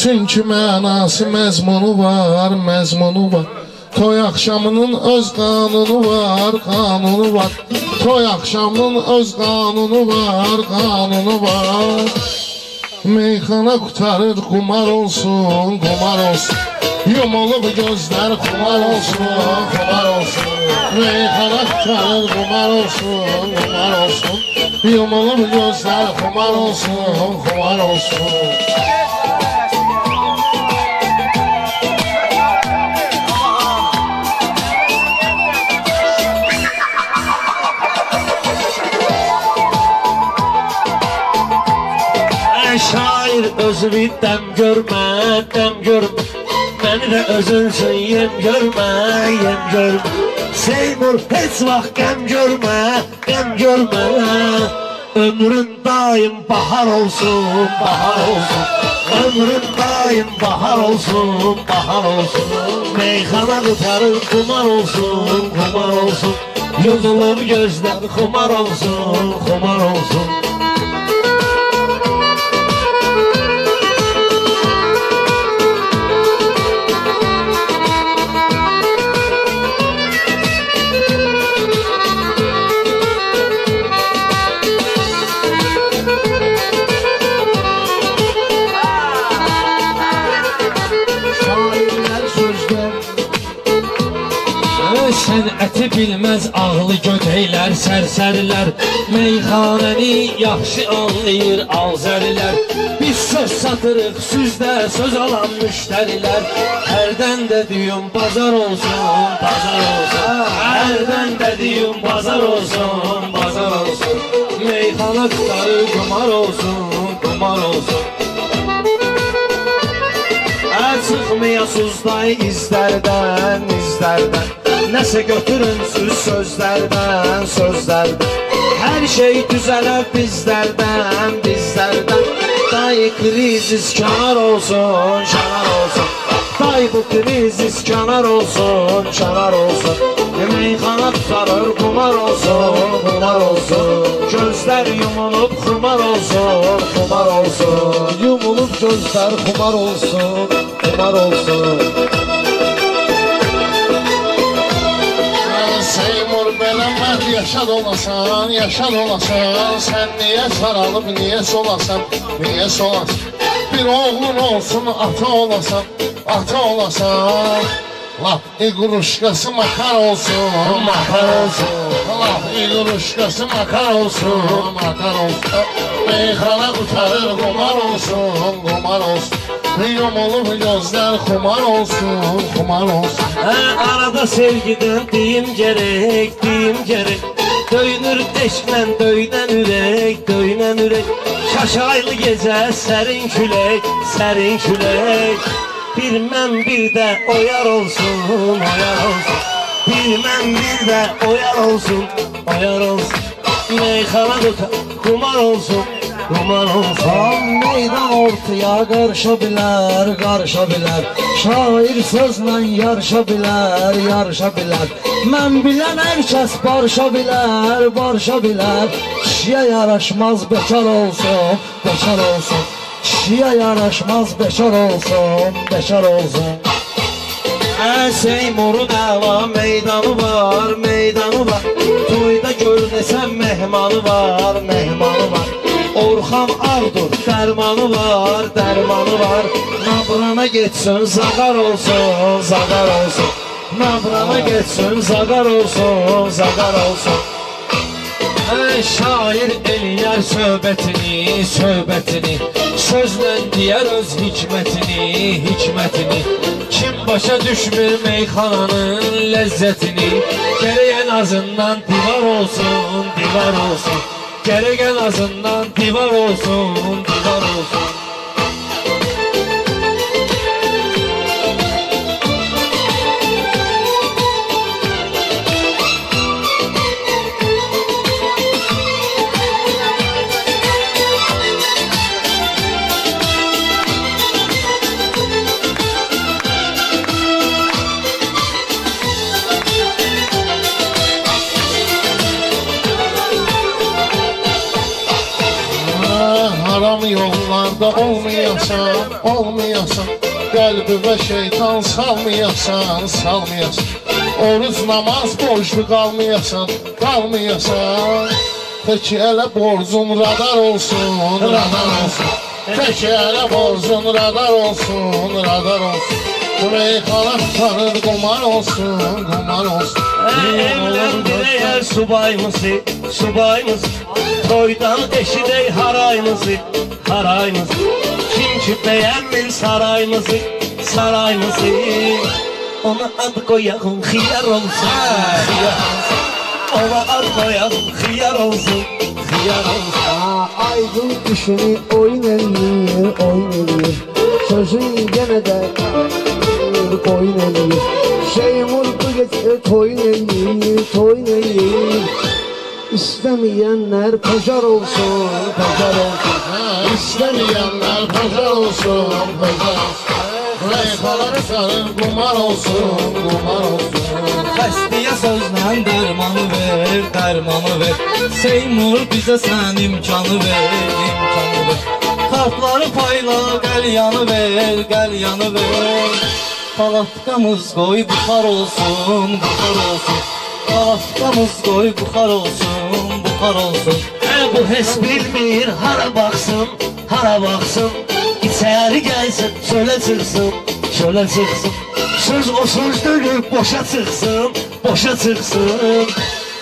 Çünki mənası məzmunu var, məzmunu var. Toy axşamının öz qanunu var, qanunu var. Toy axşamının öz qanunu var, qanunu var. Meyxana qutarır, qumar olsun, qumar olsun. Yumulub gözlər, qumar olsun, qumar olsun. Meyxana qutarır, qumar olsun, qumar olsun. Yumulub gözlər, qumar olsun, qumar olsun. Şair özü bir dem görmə, dem görmə. Məni də özünsün yem görmə, yem görmə. Seymur heç vaxt qəm görmə, qəm görmə. Ömrün daim bahar olsun, bahar olsun. Ömrün daim bahar olsun, bahar olsun. Meyxana qutarır, qumar olsun, qumar olsun. Yumulub gözlər, xumar olsun, xumar olsun. Sənəti bilməz ağlı götəylər, sərsərilər. Meyxanəni yaxşı anlayır azərilər. Biz söz satırıq, süzdə söz alan müştərilər. Hərdən də düyüm bazar olsun, bazar olsun. Hərdən də düyüm bazar olsun, bazar olsun. Meyxana qutarı qumar olsun, qumar olsun. Çıxmayasız day izlərdən, izlərdən. Nəsə götürün siz sözlərdən, sözlərdən. Hər şey düzələ bizlərdən, bizlərdən. Day krizis kənar olsun, kənar olsun. Day bu krizis kənar olsun, kənar olsun. Meyxana tutarır, qumar olsun, qumar olsun. Gözlər yumulub, xumar olsun, xumar olsun. Yumulub gözlər, xumar olsun, xumar olsun. Seymur belə mərd yaşad olasan, yaşad olasan. Sən niyə saralıb, niyə solasan, niyə solasan. Bir oğlun olsun, ata olasan, ata olasan. Lap iqruşqası makar olsun, makar olsun. Lap iqruşqası makar olsun, makar olsun. Meyxana qutarır, qumar olsun, qumar olsun. Yumulub gözlər, xumar olsun, xumar olsun. Arada sevgiden deyim gerek, deyim gerek. Döyünür eşklə, döynən ürək, döynən ürək. Şaşaylı gecə, sərin külək, sərin külək. Bir mən bir də oyar olsun, oyar olsun. Bir mən bir də oyar olsun, oyar olsun. Meyxana qutar, qumar olsun, qumar olsun. Meydan ortaya qarışa bilər, qarışa bilər. Şair sözlə yarışa bilər, yarışa bilər. Mən bilən hər kəs barışa bilər, barışa bilər. Kişiyə yaraşmaz bekar olsun, bekar olsun. Kişiyə yaraşmaz bekar olsun, bekar olsun. Seymurun əla meydanı var, meydanı var. Toyda gör desən mehmanı var, mehmanı var. Orxan Ağdur dərmanı var, dərmanı var. Nabrana geçsin, zaqar olsun, zaqar olsun. Nabrana geçsin, zaqar olsun, zaqar olsun. Şair eləyər söhbətini, söhbətini. Sözlə deyər öz hikmətini, hikmətini. Kim başa düşmür meyxananın ləzzətini. Gərək ən azından divar olsun, divar olsun. Gərək ən azından divar olsun, divar olsun. Haram yol Günahlarda olmayasan, olmayasan Qəlbivə şeytan salmayasan, salmayasan Oruz namaz borçlu qalmayasan, qalmayasan Peki elə borcun radar olsun, radar olsun Peki elə borcun radar olsun, radar olsun Meyxana sarır qumar olsun, qumar olsun Evlendir eğer subaymızı, subaymızı Toydan eşidey harayımızı, harayımızı Kim ki beğenmir sarayımızı, sarayımızı Ona ad koyalım xiyar olsun, xiyar olsun Ona ad koyalım xiyar olsun, xiyar olsun Aydın işini oyun eləyir, oyun eləyir Sözün yenə də oyun eləyir Şeymur bu gecə toyun eləyir, toyun eləyir İstəməyənlər pacar olsun, pacar olsun İstəməyənlər pacar olsun, pacar olsun Reyxalar sarır qumar olsun, qumar olsun Xəstəyə sözlə dərmanı ver, dərmanı ver Seymur bizə sən imkanı ver, imkanı ver Kartları payla, qəlyanı ver, qəlyanı ver Palatqamız qoy buxar olsun, buxar olsun Palatqamız qoy buxar olsun, buxar olsun Bu hes bilmir hara baxsın, hara baxsın İçəri gəlsin, şölə çıxsın, şölə çıxsın Söz o söz dönüb boşa çıxsın, boşa çıxsın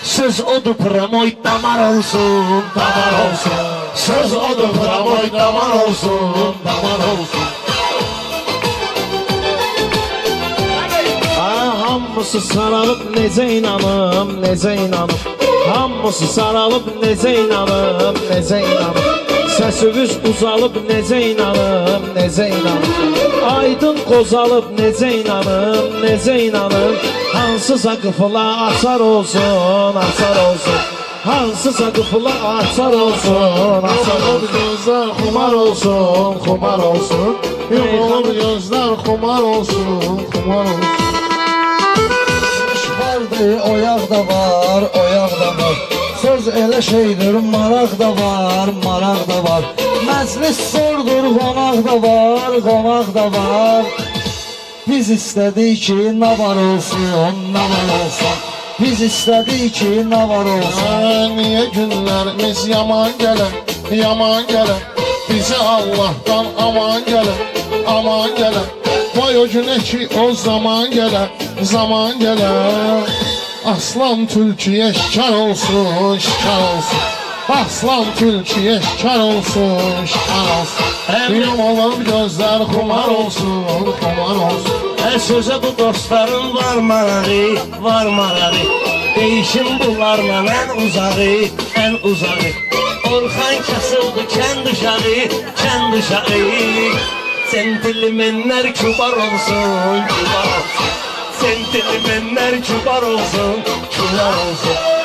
Söz odur pramoy damar olsun, damar olsun Söz odur pramoy damar olsun, damar olsun Hamısı saralıb necə inanım, necə inanım Hamısı saralıb necə inanım, necə inanım Səsiviz uzalıb necə inanım, necə inanım Aydın qozalıb necə inanım, necə inanım Hansısa qıfıla açar olsun, açar olsun Hansısa qıfıla açar olsun, açar olsun Gözlər xumar olsun, xumar olsun Yumulur gözlər xumar olsun, xumar olsun Oyaq da var, oyaq da var Söz elə şeydir, maraq da var, maraq da var Məclis sordur, qonaq da var, qonaq da var Biz istədik ki, nə var olsun, nə var olsun Biz istədik ki, nə var olsun Niyə günlərimiz yaman gələn, yaman gələn Bizə Allahdan aman gələn, aman gələn Vay o günə ki o zaman gələn, zaman gələn Aslan tülkiyə şikar olsun, şikar olsun Aslan tülkiyə şikar olsun, şikar olsun Yumulur gözlər xumar olsun, xumar olsun Sözə bu dostların var marağı, var marağı Değişim bunlarla ən uzağı, ən uzağı Orxan kasıldı kənd uşağı, kənd uşağı Centilmenler kübar olsun, kübar olsun Centilmenler kübar olsun, kübar olsun